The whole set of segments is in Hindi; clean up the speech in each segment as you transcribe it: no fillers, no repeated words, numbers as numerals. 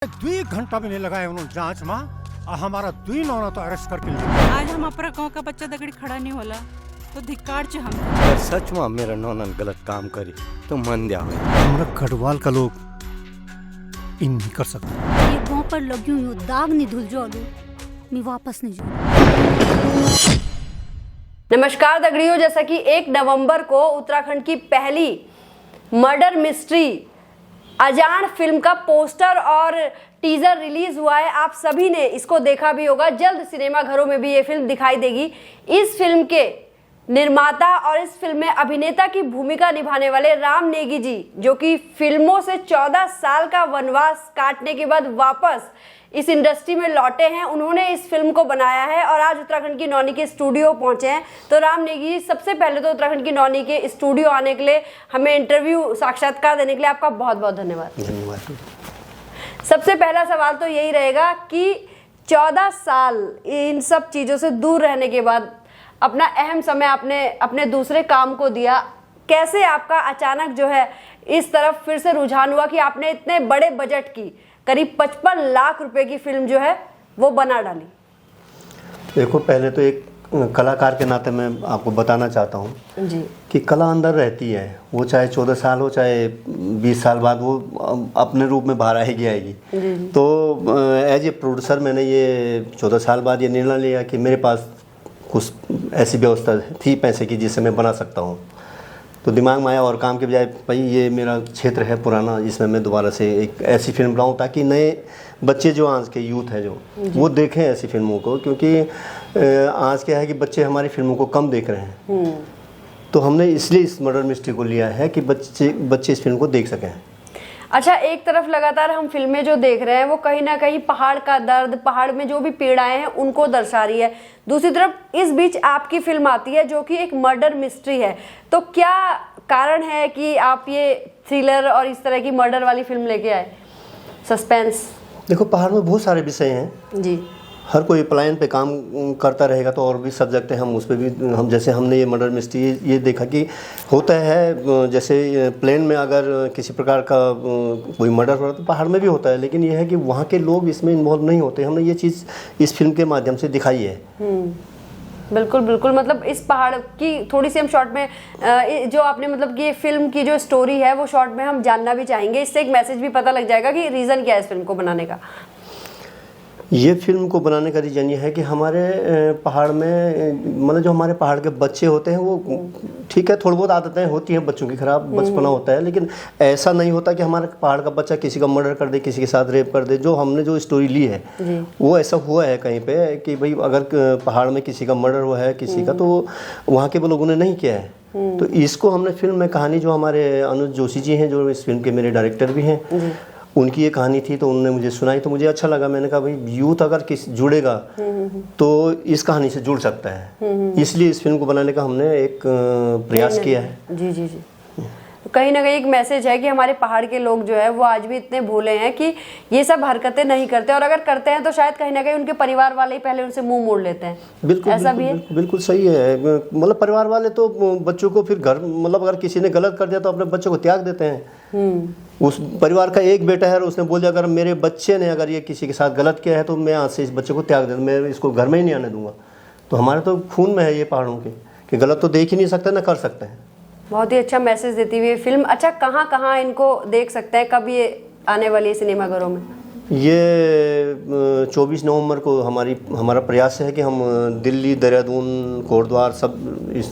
2 घंटा भी नहीं लगाए उन्होंने जांच में और हमारा 2 नौना तो अरेस्ट करके लिए। आज हम अपना गांव का बच्चा दगड़ी खड़ा नहीं होला तो धिक्कार च हम अगर सच में मेरा नौनन गलत काम करी तो मन दिया हो। हमारा गढ़वाल का लोग इन नहीं कर सकते। ये गांव पर लगी हुई दाग नहीं धुल जो आलू मैं वापस नहीं जाऊँ। नमस्कार दगड़ियों, जैसा कि 1 नवंबर को उत्तराखंड की पहली मर्डर मिस्ट्री अजान फिल्म का पोस्टर और टीजर रिलीज हुआ है। आप सभी ने इसको देखा भी होगा। जल्द सिनेमा घरों में भी ये फिल्म दिखाई देगी। इस फिल्म के निर्माता और इस फिल्म में अभिनेता की भूमिका निभाने वाले राम नेगी जी, जो कि फिल्मों से 14 साल का वनवास काटने के बाद वापस इस इंडस्ट्री में लौटे हैं, उन्होंने इस फिल्म को बनाया है और आज उत्तराखंड की नौनी के स्टूडियो पहुंचे हैं। तो राम नेगी जी, सबसे पहले तो उत्तराखंड की नौनी के स्टूडियो आने के लिए, हमें इंटरव्यू साक्षात्कार देने के लिए आपका बहुत बहुत धन्यवाद। धन्यवाद। सबसे पहला सवाल तो यही रहेगा कि 14 साल इन सब चीज़ों से दूर रहने के बाद अपना अहम समय आपने अपने दूसरे काम को दिया। कैसे आपका अचानक जो है इस तरफ फिर से रुझान हुआ कि आपने इतने बड़े बजट की करीब 55 लाख रुपए की फिल्म जो है वो बना डाली? देखो, पहले तो एक कलाकार के नाते मैं आपको बताना चाहता हूँ जी कि कला अंदर रहती है, वो चाहे 14 साल हो चाहे 20 साल बाद वो अपने रूप में बाहर आएगी आएगी। तो एज ए प्रोड्यूसर मैंने ये 14 साल बाद ये निर्णय लिया कि मेरे पास कुछ ऐसी व्यवस्था थी पैसे की जिससे मैं बना सकता हूँ। तो दिमाग में आया और काम के बजाय भाई ये मेरा क्षेत्र है पुराना, इसमें मैं दोबारा से एक ऐसी फिल्म बनाऊँ ताकि नए बच्चे जो आज के यूथ है जो वो देखें ऐसी फिल्मों को, क्योंकि आज क्या है कि बच्चे हमारी फिल्मों को कम देख रहे हैं। तो हमने इसलिए इस मर्डर मिस्ट्री को लिया है कि बच्चे इस फिल्म को देख सकें। अच्छा, एक तरफ लगातार हम फिल्में जो देख रहे हैं वो कहीं ना कहीं पहाड़ का दर्द, पहाड़ में जो भी पीड़ाएं हैं उनको दर्शा रही है। दूसरी तरफ इस बीच आपकी फिल्म आती है जो कि एक मर्डर मिस्ट्री है। तो क्या कारण है कि आप ये थ्रिलर और इस तरह की मर्डर वाली फिल्म लेके आए, सस्पेंस? देखो, पहाड़ में बहुत सारे विषय हैं जी। हर कोई प्लान पे काम करता रहेगा तो और भी सब्जेक्ट हैं, हम उस पर भी हम जैसे हमने ये मर्डर मिस्ट्री ये देखा कि होता है जैसे प्लेन में अगर किसी प्रकार का कोई मर्डर हो रहा तो पहाड़ में भी होता है, लेकिन ये है कि वहाँ के लोग इसमें इन्वॉल्व नहीं होते। हमने ये चीज़ इस फिल्म के माध्यम से दिखाई है। बिल्कुल बिल्कुल, मतलब इस पहाड़ की थोड़ी सी हम शॉर्ट में जो आपने मतलब कि फिल्म की जो स्टोरी है वो शॉर्ट में हम जानना भी चाहेंगे। इससे एक मैसेज भी पता लग जाएगा कि रीज़न क्या है इस फिल्म को बनाने का। ये फिल्म को बनाने का रीज़न ये है कि हमारे पहाड़ में मतलब जो हमारे पहाड़ के बच्चे होते हैं वो ठीक है, थोड़ी बहुत आदतें होती हैं बच्चों की, खराब बचपना होता है, लेकिन ऐसा नहीं होता कि हमारे पहाड़ का बच्चा किसी का मर्डर कर दे, किसी के साथ रेप कर दे। जो हमने जो स्टोरी ली है वो ऐसा हुआ है कहीं पे कि भाई अगर पहाड़ में किसी का मर्डर हुआ है किसी का, तो वहाँ के लोगों ने नहीं किया है। तो इसको हमने फिल्म में कहानी, जो हमारे अनुज जोशी जी हैं जो इस फिल्म के मेरे डायरेक्टर भी हैं, उनकी ये कहानी थी तो उन्होंने मुझे सुनाई तो मुझे अच्छा लगा। मैंने कहा भाई यूथ अगर जुड़ेगा तो इस कहानी से जुड़ सकता है, इसलिए इस फिल्म को बनाने का हमने एक प्रयास किया है। जी जी जी। तो कहीं ना कहीं एक मैसेज है कि हमारे पहाड़ के लोग जो है वो आज भी इतने भोले हैं कि ये सब हरकतें नहीं करते, और अगर करते हैं तो शायद कहीं ना कहीं उनके परिवार वाले ही पहले उनसे मुंह मोड़ लेते हैं। बिल्कुल ऐसा भी है। बिल्कुल सही है। मतलब परिवार वाले तो बच्चों को फिर घर, मतलब अगर किसी ने गलत कर दिया तो अपने बच्चों को त्याग देते हैं। उस परिवार का एक बेटा है और उसने बोल दिया अगर मेरे बच्चे ने अगर ये किसी के साथ गलत किया है तो मैं आज से इस बच्चे को त्याग देता, मैं इसको घर में ही नहीं आने दूंगा। तो हमारे तो खून में है ये पहाड़ों के कि गलत तो देख ही नहीं सकते ना कर सकते हैं। बहुत ही अच्छा मैसेज देती हुई फिल्म। अच्छा, कहाँ कहाँ इनको देख सकते हैं, कब ये आने वाली है सिनेमाघरों में? ये 24 नवंबर को हमारा प्रयास है कि हम दिल्ली, देहरादून, कोटद्वार सब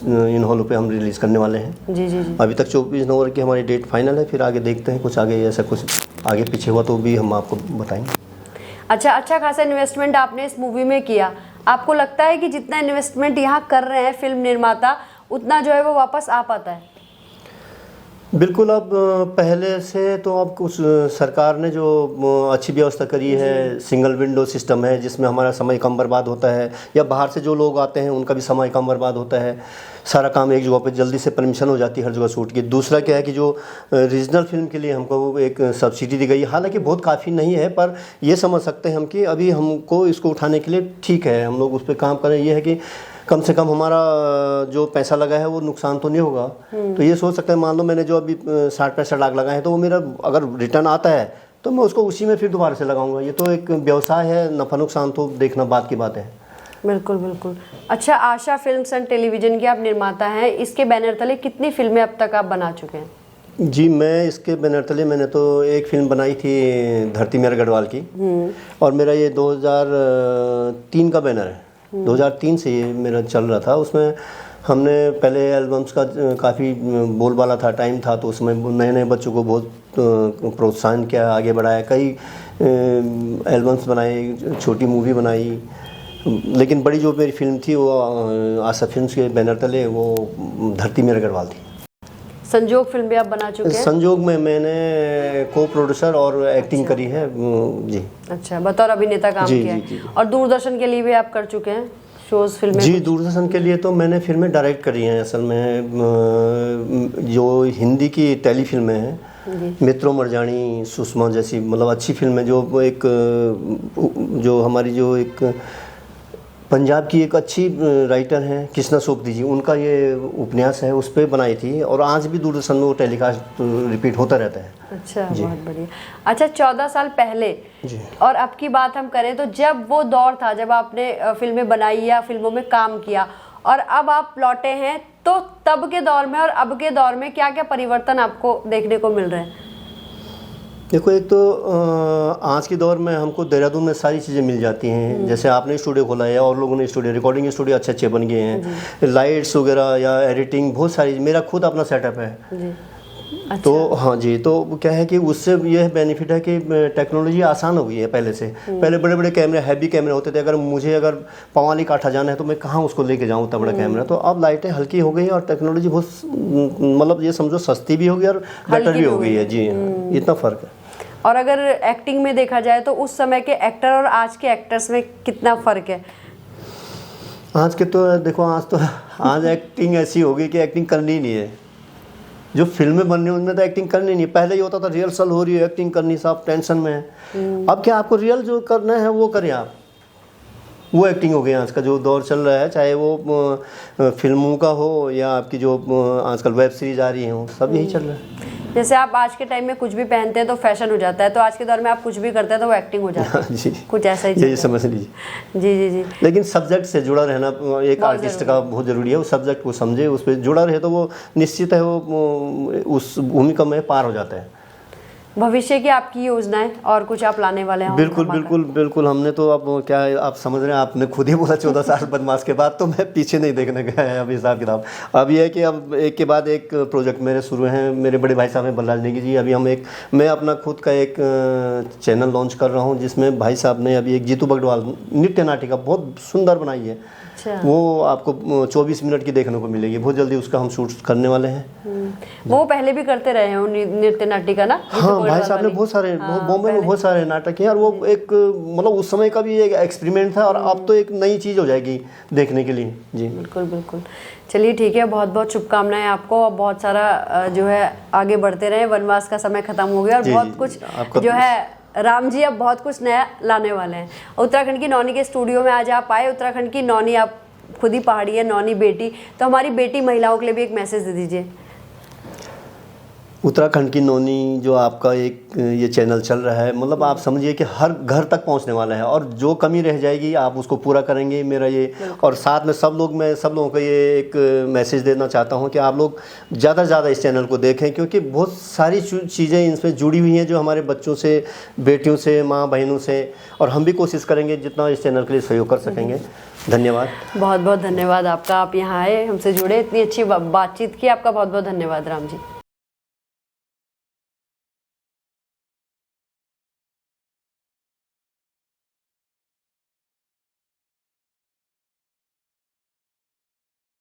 इन हॉलों पे हम रिलीज़ करने वाले हैं। जी जी जी। अभी तक 24 नवंबर की हमारी डेट फाइनल है, फिर आगे देखते हैं कुछ आगे ऐसा कुछ आगे पीछे हुआ तो भी हम आपको बताएंगे। अच्छा खासा इन्वेस्टमेंट आपने इस मूवी में किया। आपको लगता है कि जितना इन्वेस्टमेंट यहाँ कर रहे हैं फिल्म निर्माता, उतना जो है वो वापस आ पाता है? बिल्कुल। अब पहले से तो अब कुछ सरकार ने जो अच्छी व्यवस्था करी है, सिंगल विंडो सिस्टम है जिसमें हमारा समय कम बर्बाद होता है, या बाहर से जो लोग आते हैं उनका भी समय कम बर्बाद होता है। सारा काम एक जगह पे जल्दी से परमिशन हो जाती है हर जगह शूट की। दूसरा क्या है कि जो रीजनल फिल्म के लिए हमको एक सब्सिडी दी गई है, हालांकि बहुत काफ़ी नहीं है, पर ये समझ सकते हैं हम कि अभी हमको इसको उठाने के लिए ठीक है, हम लोग उस पर काम करें। ये है कि कम से कम हमारा जो पैसा लगा है वो नुकसान तो नहीं होगा। तो ये सोच सकते हैं, मान लो मैंने जो अभी 60-65 लाख लगाए हैं तो वो मेरा अगर रिटर्न आता है तो मैं उसको उसी में फिर दोबारा से लगाऊंगा। ये तो एक व्यवसाय है, नफा नुकसान तो देखना बात की बात है। बिल्कुल बिल्कुल। अच्छा, आशा फिल्म्स एंड टेलीविजन के आप निर्माता हैं, इसके बैनर तले कितनी फिल्में अब तक आप बना चुके हैं? जी, मैं इसके बैनर तले मैंने तो एक फिल्म बनाई थी धरती मेरा गढ़वाल की, और मेरा ये 2003 का बैनर है। 2003 से ये मेरा चल रहा था। उसमें हमने पहले एल्बम्स का काफ़ी बोलबाला था, टाइम था, तो उसमें नए नए बच्चों को बहुत प्रोत्साहन किया, आगे बढ़ाया। कई एल्बम्स बनाए, छोटी मूवी बनाई, लेकिन बड़ी जो मेरी फिल्म थी वो आशा फिल्म्स के बैनर तले वो धरती मेरा गढ़वाल थी। संजोग फिल्म भी आप बना चुके हैं? संजोग में मैंने को प्रोड्यूसर और एक्टिंग करी है जी। अच्छा, बतौर अभिनेता काम किया है। और दूरदर्शन के लिए भी आप कर चुके हैं शोज, फिल्में? जी, दूरदर्शन के लिए तो मैंने फिल्में डायरेक्ट करी हैं। असल में जो हिंदी की टेली फिल्में हैं, मित्रों मरजानी, सुषमा जैसी मतलब अच्छी फिल्में, जो एक जो हमारी जो एक पंजाब की एक अच्छी राइटर हैं कृष्णा सोपती जी, उनका ये उपन्यास है, उस पर बनाई थी, और आज भी दूरदर्शन में वो टेलीकास्ट रिपीट होता रहता है। अच्छा, बहुत बढ़िया। अच्छा, 14 साल पहले जी, और अब की बात हम करें तो जब वो दौर था जब आपने फिल्में बनाई या फिल्मों में काम किया, और अब आप लौटे हैं, तो तब के दौर में और अब के दौर में क्या क्या परिवर्तन आपको देखने को मिल रहे हैं? देखो, एक तो आज के दौर में हमको देहरादून में सारी चीज़ें मिल जाती हैं। जैसे आपने स्टूडियो खोला है और लोगों ने स्टूडियो, रिकॉर्डिंग स्टूडियो अच्छे अच्छे बन गए हैं, लाइट्स वगैरह या एडिटिंग बहुत सारी, मेरा खुद अपना सेटअप है जी। अच्छा। तो हाँ जी, तो क्या है कि उससे यह बेनिफिट है कि टेक्नोलॉजी आसान हो गई है पहले से। पहले बड़े बड़े कैमरे, हैवी कैमरे होते थे, अगर मुझे पवाली काठा जाना है तो मैं कहाँ उसको लेके जाऊँ इतना बड़ा कैमरा। तो अब लाइटें हल्की हो गई और टेक्नोलॉजी बहुत मतलब ये समझो सस्ती भी हो गई और बेटर भी हो गई है जी। इतना फ़र्क है। और अगर एक्टिंग में देखा जाए तो उस समय के एक्टर और आज के एक्टर्स में कितना फ़र्क है? आज के तो देखो, आज एक्टिंग ऐसी हो गई कि एक्टिंग करनी ही नहीं है। जो फिल्में बन रही हैं उनमें तो एक्टिंग करनी नहीं है। पहले ये होता था रिहर्सल हो रही है, एक्टिंग करनी, सब टेंशन में है। अब क्या, आपको रियल जो करना है वो करें आप, वो एक्टिंग हो गई। आज का जो दौर चल रहा है, चाहे वो फिल्मों का हो या आपकी जो आजकल वेब सीरीज आ रही हैं, सब यही चल रहा है। जैसे आप आज के टाइम में कुछ भी पहनते हैं तो फैशन हो जाता है, तो आज के दौर में आप कुछ भी करते हैं तो वो एक्टिंग हो जाती है। जी, कुछ ऐसा ही ये समझ लीजिए। जी जी जी। लेकिन सब्जेक्ट से जुड़ा रहना एक आर्टिस्ट का बहुत ज़रूरी है। उस सब्जेक्ट को समझे, उस पर जुड़ा रहे तो वो निश्चित है वो उस भूमिका में पार हो जाता है। भविष्य की आपकी योजनाएं और कुछ आप लाने वाले हैं? बिल्कुल बिल्कुल बिल्कुल। हमने तो अब क्या है, आप समझ रहे हैं, आपने खुद ही बोला 14 साल बदमाश के बाद, तो मैं पीछे नहीं देखने गया है अब हिसाब किताब। अब ये है कि अब एक के बाद एक प्रोजेक्ट मेरे शुरू हैं। मेरे बड़े भाई साहब हैं बलराज नेगी जी, अभी मैं अपना खुद का एक चैनल लॉन्च कर रहा हूँ, जिसमें भाई साहब ने अभी एक जीतू बगडवाल नृत्य नाटिका बहुत सुंदर बनाई है। अच्छा। वो आपको 24 मिनट की देखने को मिलेगी, बहुत जल्दी उसका हम शूट करने वाले हैं। वो पहले भी करते रहे हैं नृत्य नाटिका ना? हाँ, भाई साहब ने बहुत सारे बॉम्बे में बहुत सारे नाटक हैं, और वो एक मतलब उस समय का भी एक एक्सपेरिमेंट था, और अब तो एक नई चीज़ हो जाएगी देखने के लिए जी। बिल्कुल बिल्कुल। चलिए ठीक है, बहुत बहुत शुभकामनाएं आपको, और बहुत सारा जो है आगे बढ़ते रहे। वनवास का समय खत्म हो गया और बहुत कुछ जो है राम जी अब बहुत कुछ नया लाने वाले हैं। उत्तराखंड की नौनी के स्टूडियो में आज आप आए। उत्तराखंड की नौनी, आप खुद ही पहाड़ी है, नौनी बेटी, तो हमारी बेटी महिलाओं के लिए भी एक मैसेज दे दीजिए। उत्तराखंड की नौनी जो आपका एक ये चैनल चल रहा है, मतलब आप समझिए कि हर घर तक पहुंचने वाला है, और जो कमी रह जाएगी आप उसको पूरा करेंगे, मेरा ये। और साथ में मैं सब लोगों को ये एक मैसेज देना चाहता हूं कि आप लोग ज़्यादा से ज़्यादा इस चैनल को देखें, क्योंकि बहुत सारी चीज़ें इसमें जुड़ी हुई हैं जो हमारे बच्चों से, बेटियों से, माँ बहनों से, और हम भी कोशिश करेंगे जितना इस चैनल के लिए सहयोग कर सकेंगे। धन्यवाद, बहुत बहुत धन्यवाद आपका। आप यहाँ आए, हमसे जुड़े, इतनी अच्छी बातचीत की, आपका बहुत बहुत धन्यवाद राम जी।